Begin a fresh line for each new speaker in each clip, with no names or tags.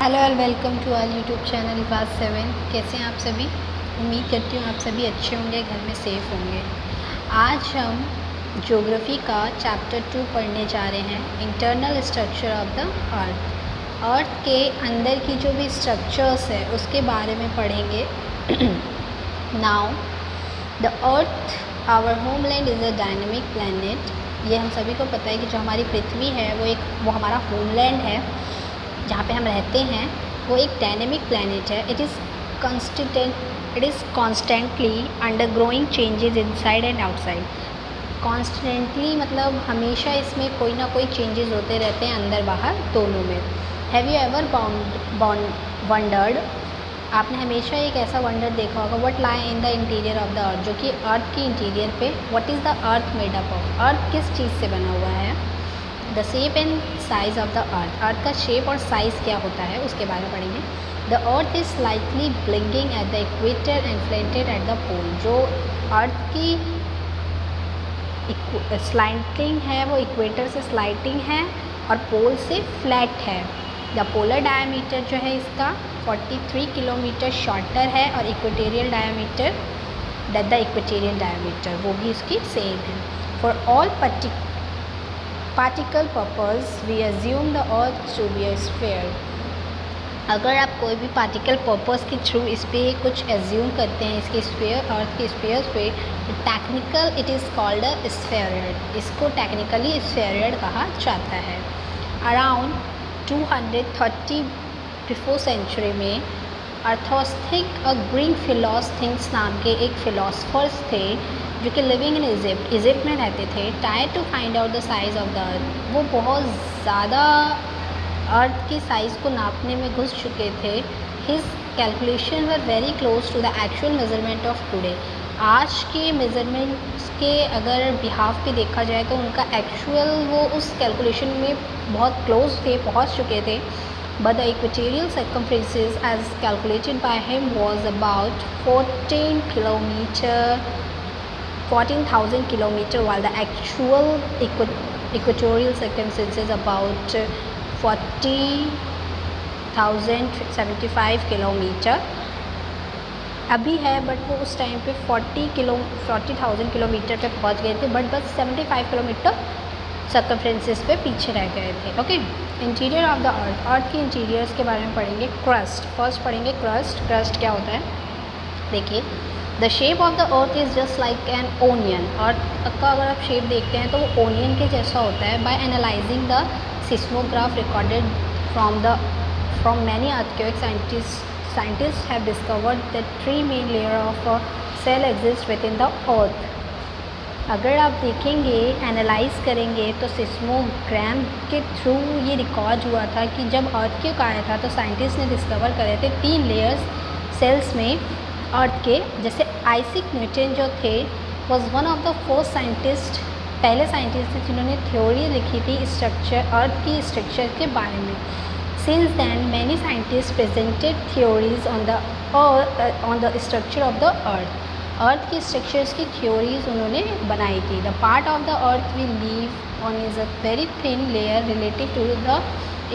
Hello and welcome to our YouTube channel class 7। कैसे हैं आप सभी। उम्मीद करती हूँ आप सभी अच्छे होंगे, घर में सेफ़ होंगे। आज हम ज्योग्राफी का चैप्टर 2 पढ़ने जा रहे हैं, internal structure of the earth. Earth के अंदर की जो भी स्ट्रक्चर्स है उसके बारे में पढ़ेंगे। Now the earth our homeland is a dynamic planet. ये हम सभी को पता है कि जो हमारी पृथ्वी है वो हमारा होमलैंड है, जहाँ पे हम रहते हैं। वो एक डायनेमिक प्लैनेट है। It is constantly undergoing changes inside and outside. Constantly मतलब हमेशा इसमें कोई ना कोई चेंजेस होते रहते हैं, अंदर बाहर दोनों में। हैव यू एवर वंडर्ड, आपने हमेशा एक ऐसा वंडर देखा होगा, what lie in the interior of the earth, जो कि अर्थ की इंटीरियर पे what is the earth made up of, earth किस चीज़ से बना हुआ है। The shape and size of the earth का शेप और साइज़ क्या होता है उसके बारे में पढ़ेंगे। The earth is slightly bulging at the equator and flattened at the pole. जो अर्थ की स्लाइटिंग है वो इक्वेटर से स्लाइटिंग है और पोल से फ्लैट है। द पोलर डायमीटर जो है इसका 43 किलोमीटर शॉर्टर है और इक्वेटेरियल डायमीटर वो भी इसकी सेम है। For all practical purpose we assume the earth to be a sphere. अगर आप कोई भी पार्टिकल पर्पस के थ्रू इस पर कुछ एज्यूम करते हैं, इसके स्फीयर, अर्थ के स्फीयर पे, तो technical it is called a spheroid. इसको टेक्निकली स्फेरॉइड कहा जाता है। अराउंड 230 बिफोर सेंचुरी में अर्थोस्थिक और ग्रीक फिलोसथिंग्स नाम के एक फिलोसफर्स थे जो कि लिविंग इन इजिप्ट में रहते थे। Try to find out the size of the earth. वो बहुत ज़्यादा अर्थ की साइज़ को नापने में घुस चुके थे। His calculation were very close to the actual measurement of today. आज के मेजरमेंट्स के अगर बिहाफ पे देखा जाए तो उनका एक्चुअल वो उस कैलकुलेशन में बहुत क्लोज थे, पहुंच चुके थे। But the equatorial circumference as calculated by him was about 14,000 kilometer, while the actual equatorial circumference is about 40,075 kilometre अभी है। बट वो उस टाइम पे 40,000 किलोमीटर पे पहुंच गए थे, बट बस 75 किलोमीटर सर्कमफ्रेंसेस पे पीछे रह गए थे। Okay, interior of the earth, earth के इंटीरियर्स के बारे में पढ़ेंगे। क्रस्ट फर्स्ट पढ़ेंगे। क्रस्ट क्या होता है, देखिए। The shape of the earth is just like an onion. Earth का अगर आप शेप देखते हैं तो वो ओनियन के जैसा होता है। By analysing the seismograph recorded from many earthquake, scientist have discovered that 3 main layer of shell exist within the earth. अगर आप देखेंगे, एनालाइज करेंगे तो सिस्मोग्राम के थ्रू ये रिकॉर्ड हुआ था कि जब अर्थ क्यों आया था तो साइंटिस्ट ने डिस्कवर करे थे 3 लेयर्स सेल्स में अर्थ के। जैसे आइजैक न्यूटन जो थे was one of the first scientist, पहले साइंटिस्ट थे जिन्होंने थ्योरी लिखी थी स्ट्रक्चर, अर्थ की स्ट्रक्चर के बारे में। Since then many scientist presented theories on the structure of the earth की स्ट्रक्चर्स की थ्योरीज उन्होंने बनाई थी। The part of the earth we live on is a very thin layer relative to the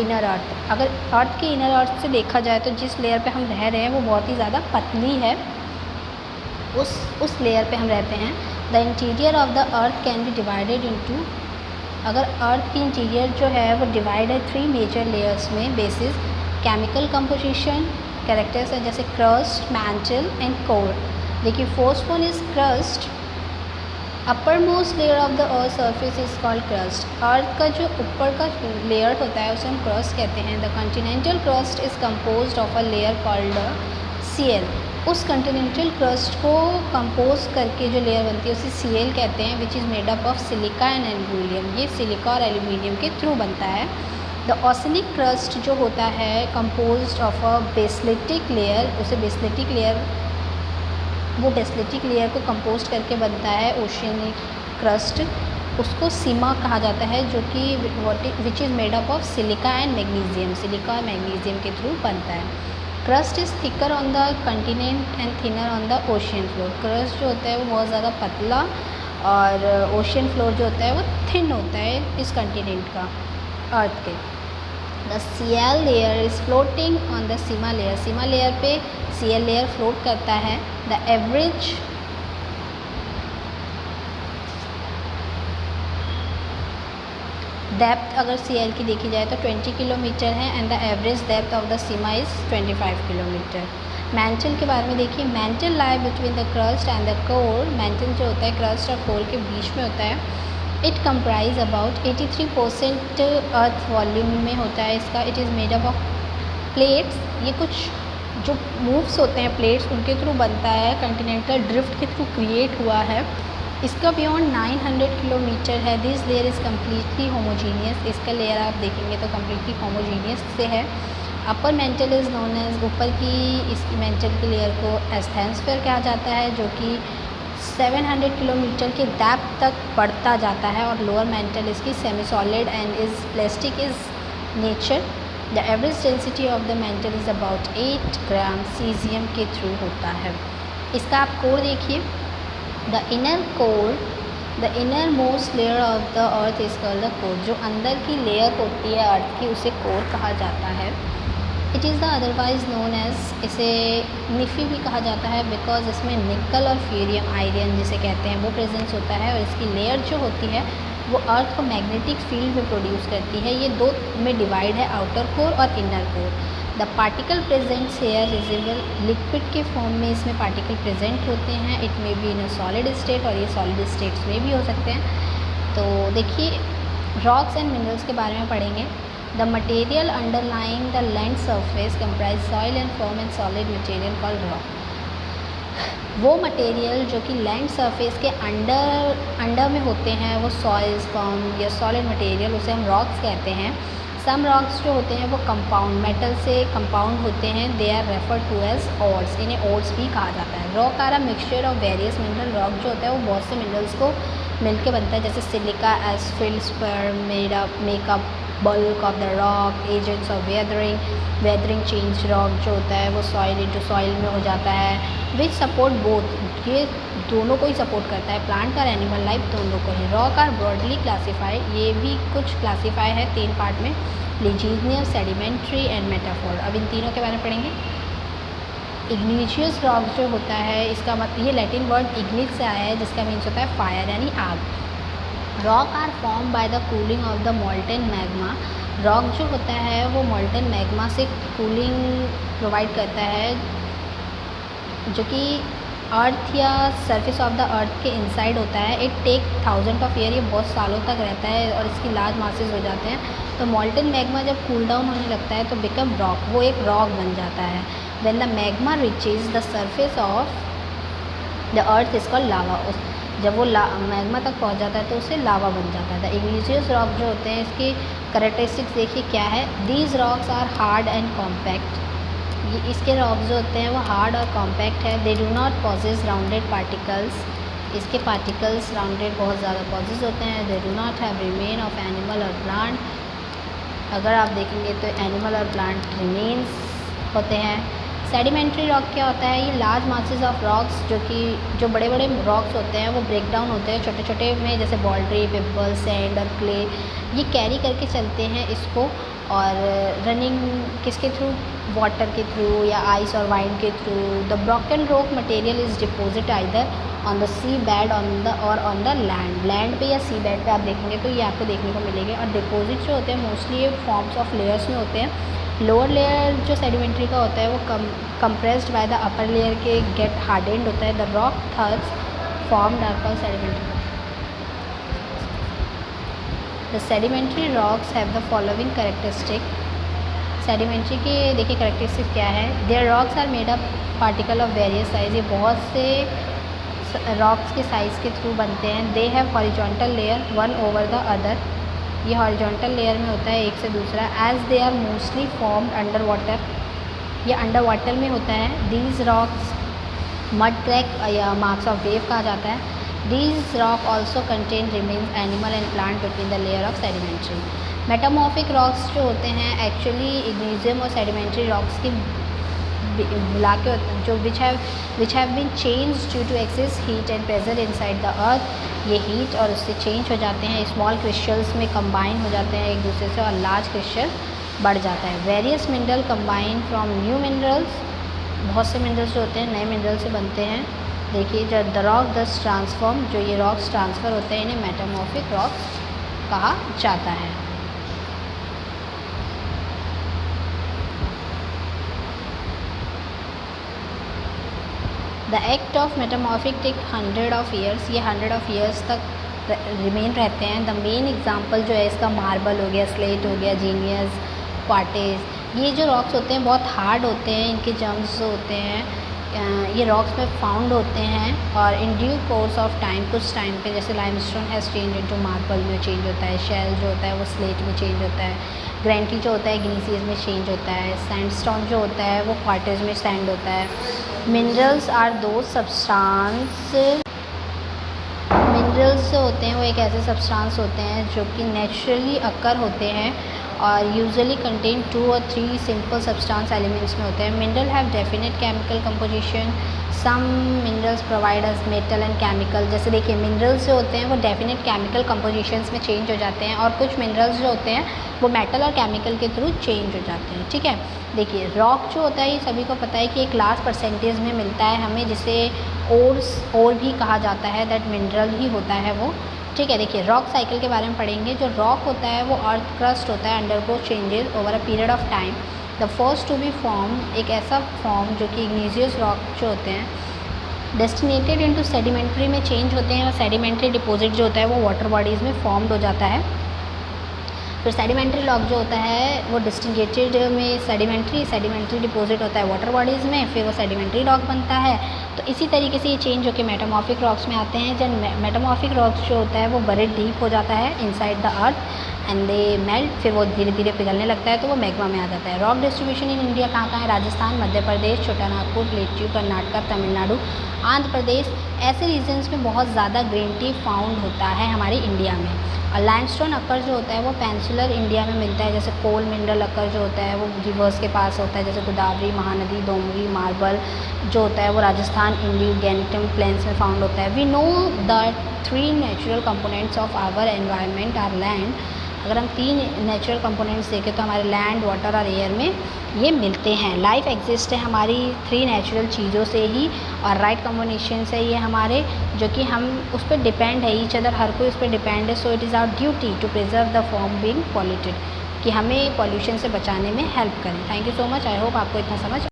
inner earth. अगर earth के inner अर्थ से देखा जाए तो जिस लेयर पे हम रह रहे हैं वो बहुत ही ज़्यादा पतली है, उस लेयर पे हम रहते हैं। The interior of the earth can be divided into, अगर अर्थ की इंटीरियर जो है वो डिवाइड है 3 मेजर लेयर्स में बेसिस केमिकल कंपोजिशन। कैरेक्टर्स है जैसे क्रस्ट, मैंटल एंड कोर। देखिए, first one is crust. Upper most layer of the earth surface is called crust. Earth का जो ऊपर का लेयर होता है उसे हम क्रस्ट कहते हैं। The continental crust is composed of a layer called sial. उस कॉन्टिनेंटल क्रस्ट को कंपोज करके जो लेयर बनती है उसे सीएल कहते हैं, which is made up of silica and aluminium. ये सिलिका और एल्यूमिनियम के थ्रू बनता है। द ऑसिलिक क्रस्ट जो होता है composed of a basaltic layer, उसे बेसलिटिक लेयर को कंपोस्ट करके बनता है ओशियनिक क्रस्ट। उसको सीमा कहा जाता है, जो कि विच is made up of silica and magnesium, silica और मैग्नीशियम के थ्रू बनता है। Crust is thicker on the continent and thinner on the ocean floor. Crust जो होता है वो बहुत ज़्यादा पतला और ओशियन फ्लोर जो होता है वो थिन होता है इस कंटिनेंट का, अर्थ के। The Cl layer is floating on the sima layer, sima layer पे Cl लेयर फ्लोट करता है। द एवरेज डेप्थ अगर Cl की देखी जाए तो 20 किलोमीटर है and the average depth of the sima is 25 kilometre. Mantle के बारे में देखिए, mantle lie between the crust and the core, mantle जो होता है क्रस्ट और कोर के बीच में होता है। It comprise about 83% earth volume में होता है इसका। It is made up of plates, ये कुछ जो मूव्स होते हैं प्लेट्स उनके थ्रू बनता है, कंटिनेंटल ड्रिफ्ट के थ्रू क्रिएट हुआ है। इसका बियॉन्ड 900 किलोमीटर है। This layer is completely homogeneous, इसका लेयर आप देखेंगे तो कम्प्लीटली होमोजीनियस से है। Upper mantle is known as, ऊपर की इसकी मेंटल के लेयर को एस्थेनोस्फीयर कहा जाता है, जो कि 700 किलोमीटर के डेप्थ तक बढ़ता जाता है। और लोअर मेंटल इसकी semi solid and is plastic is nature. The average density of the mental is about 8 gram caesium के थ्रू होता है। इसका आप कोर देखिए, the inner core, the inner most layer of the earth is called the core, जो अंदर की layer होती है अर्थ की उसे कोर कहा जाता है। It is the otherwise known as, इसे निफ़ी भी कहा जाता है बिकॉज इसमें निकल और फ्यूरियम आयरन जिसे कहते हैं वो प्रेजेंस होता है। और इसकी लेयर जो होती है वो अर्थ को मैग्नेटिक फील्ड में प्रोड्यूस करती है। ये दो में डिवाइड है, आउटर कोर और inner core. The particle presents here visible, liquid के फॉर्म में इसमें पार्टिकल प्रेजेंट होते हैं। It may be in a solid state, और ये सॉलिड स्टेट्स में भी हो सकते हैं। तो देखिए रॉक्स एंड मिनरल्स के बारे में पढ़ेंगे। The material underlying the land surface comprise soil and form and solid material called rock. वो मटेरियल जो कि लैंड सरफेस के अंडर में होते हैं वो सॉइल्स, फॉर्म या सॉलिड मटेरियल, उसे हम रॉक्स कहते हैं। सम रॉक्स जो होते हैं वो कंपाउंड मेटल से कंपाउंड होते हैं, they are refer to as ores, इन्हें ओर्स भी कहा जाता है। Rock are a mixture of various mineral, rock जो होता है वो बहुत से मिनरल्स को मिलके बनता है, जैसे सिलिका, एसफिल्ड, स्पर्म, make up, bulk of the rock, agents of weathering change rock जो होता है वो सॉइल इंटू सॉइल में हो जाता है। विच सपोर्ट बोथ, ये दोनों को ही सपोर्ट करता है, प्लांट और एनिमल लाइफ दोनों को ही। रॉक आर ब्रॉडली क्लासीफाइड, ये भी कुछ क्लासीफाई है 3 पार्ट में, लिजीनियस, सेडिमेंट्री एंड मेटाफोर। अब इन तीनों के बारे में पढ़ेंगे। इग्निशियस रॉक जो होता है इसका मतलब, ये लैटिन वर्ड इग्निस से आया है जिसका मीन्स होता है फायर यानी आग। Rock are form by the cooling of the molten magma, rock जो होता है वो मोल्टेन मैग्मा से कूलिंग प्रोवाइड करता है, जो कि अर्थ या सरफेस ऑफ द अर्थ के इनसाइड होता है। इट टेक 1000 ऑफ ईयर, ये बहुत सालों तक रहता है और इसकी लार्ज मासेस हो जाते हैं। तो मोल्टेन मैग्मा जब कूल डाउन होने लगता है तो बिकम रॉक, वो एक रॉक बन जाता है। When the magma reaches the surface of the earth is called lava, जब वो मैग्मा तक पहुंच जाता है तो उसे लावा बन जाता है। द इग्निशियस रॉक जो होते हैं इसकी कैरेक्टरिस्टिक्स देखिए क्या है। These rocks are hard and compact, ये इसके रॉक जो होते हैं वो हार्ड और कॉम्पैक्ट है। They do not possess rounded particles, इसके पार्टिकल्स राउंडेड बहुत ज़्यादा पॉजेज होते हैं। They do not have remain of animal और प्लांट, अगर आप देखेंगे तो एनिमल और प्लांट रिमेन्स होते हैं। सेडिमेंट्री रॉक क्या होता है, ये लार्ज मासेस ऑफ रॉक्स जो बड़े बड़े रॉक्स होते हैं वो ब्रेक डाउन होते हैं छोटे छोटे में, जैसे बॉल्ड्री, पिबल, सैंड और क्ले, ये कैरी करके चलते हैं इसको। और रनिंग किसके थ्रू, वाटर के थ्रू या आइस और वाइन के थ्रू। The broken rock material is deposit either on the sea bed on the land पे या सी बेड पे आप देखेंगे तो ये आपको देखने को मिलेंगे। और डिपोजिट जो होते हैं मोस्टली ये फॉर्म्स ऑफ लेयर्स में होते हैं। लोअर लेयर जो सेडिमेंट्री का होता है वो compressed by the upper layer के गेट हार्डेंड होता है। The rock thus formed are called sedimentary. The sedimentary rocks have the following characteristic, sedimentary के देखिए कैरेक्टरिस्टिक क्या है। Their rocks are made up particle of various size, ये बहुत से रॉक्स के साइज़ के थ्रू बनते हैं। They have horizontal layer one over the other, ये हॉरिजॉन्टल लेयर में होता है एक से दूसरा। As they are mostly formed under water, ये अंडर वाटर में होता है। These rocks mud track or marks of wave कहा जाता है। These rock also contain remains animal and plant between the layer of sedimentary. Metamorphic rocks जो होते हैं एक्चुअली इग्निशियम और सेडिमेंट्री रॉक्स की मिला के जो which have been change due to excess heat and pressure inside the earth, ये heat और उससे चेंज हो जाते हैं, स्मॉल क्रिस्टल्स में कंबाइन हो जाते हैं एक दूसरे से और लार्ज क्रिस्टल बढ़ जाता है। Various mineral combine from new minerals, बहुत से मिनरल्स जो होते हैं नए मिनरल से बनते हैं। देखिए जब द रॉक दस ट्रांसफॉर्म, जो ये रॉक्स ट्रांसफ़र होते हैं इन्हें मेटामॉर्फिक रॉक्स कहा जाता है। The act of metamorphic take 100 of years, ये 100 ऑफ ईयर्स तक रिमेन रहते हैं। द मेन एग्जांपल जो है इसका मार्बल हो गया, स्लेट हो गया, जीनियस, क्वार्टेज। ये जो रॉक्स होते हैं बहुत हार्ड होते हैं, इनके जम्स जो होते हैं ये रॉक्स में फाउंड होते हैं और in due course of time, कुछ टाइम पे जैसे limestone has change into marble में चेंज होता है, शेल जो होता है वो स्लेट में चेंज होता है, ग्रेनिटी जो होता है ग्नीसियस में चेंज होता है, सैंडस्टोन जो होता है वो क्वार्टेज में सैंड होता है। मिनरल्स आर दो सब्सटेंस, मिनरल्स जो होते हैं वो एक ऐसे सब्सटेंस होते हैं जो कि नेचुरली अकर होते हैं और यूजुअली कंटेन 2 और 3 सिंपल सब्सटेंस एलिमेंट्स में होते हैं। Mineral have definite chemical composition, some minerals provide us metal and chemical. जैसे देखिए मिनरल्स जो होते हैं वो डेफिनेट केमिकल कंपोजिशंस में चेंज हो जाते हैं और कुछ मिनरल्स जो होते हैं वो मेटल और केमिकल के थ्रू चेंज हो जाते हैं। ठीक है, देखिए रॉक जो होता है ये सभी को पता है कि एक लार्ज परसेंटेज में मिलता है हमें, जिसे और भी कहा जाता है, दैट मिनरल ही होता है वो। ठीक है, देखिए रॉक साइकिल के बारे में पढ़ेंगे। जो रॉक होता है वो अर्थ क्रस्ट होता है, undergo changes over a period of time. The first to be form, एक ऐसा फॉर्म जो कि इग्नीशियस रॉक जो होते हैं डेस्टिनेटेड इनटू सेडिमेंट्री में चेंज होते हैं और सेडिमेंट्री डिपॉजिट जो होता है वो वाटर बॉडीज़ में फॉर्म्ड हो जाता है। फिर सेडिमेंट्री रॉक जो होता है वो डिस्टिंगेटेड में सेडिमेंट्री डिपॉजिट होता है वाटर बॉडीज़ में, फिर वो सेडिमेंट्री रॉक बनता है। तो इसी तरीके से ये चेंज होकर मेटामॉर्फिक रॉक्स में आते हैं। जब मेटामॉर्फिक रॉक्स जो होता है वो बरीड डीप हो जाता है inside the earth and they melt, फिर वो धीरे धीरे पिघलने लगता है तो वो मैग्मा में आ जाता है। रॉक डिस्ट्रीब्यूशन इन इंडिया कहाँ कहाँ है? राजस्थान, मध्य प्रदेश, छोटा नागपुर, प्लेट्यू, कर्नाटक, तमिलनाडु, आंध्र प्रदेश, ऐसे रीजन्स में बहुत ज़्यादा ग्रीन टी फाउंड होता है हमारी इंडिया में। और लाइमस्टोन अकर जो होता है वो पेंसुलर इंडिया में मिलता है। जैसे कोल मिनरल अकर जो होता है वो रिवर्स के पास होता है, जैसे गोदावरी, महानदी, डोंगरी, मार्बल जो होता है वो राजस्थान, इंडी, गैनिटम प्लेन्स में फाउंड होता है। We know that 3 natural components of our environment are land. अगर हम 3 नेचुरल कंपोनेंट्स देखें तो हमारे लैंड, वाटर और एयर में ये मिलते हैं। लाइफ एग्जिस्ट है हमारी 3 नेचुरल चीज़ों से ही और राइट कॉम्बिनेशन से ये हमारे, जो कि हम उस पर डिपेंड है, ईच अदर, हर कोई उस पर डिपेंड है। So it is our duty to preserve the from being polluted, कि हमें पॉल्यूशन से बचाने में हेल्प करें। Thank you so much, I hope आपको इतना समझ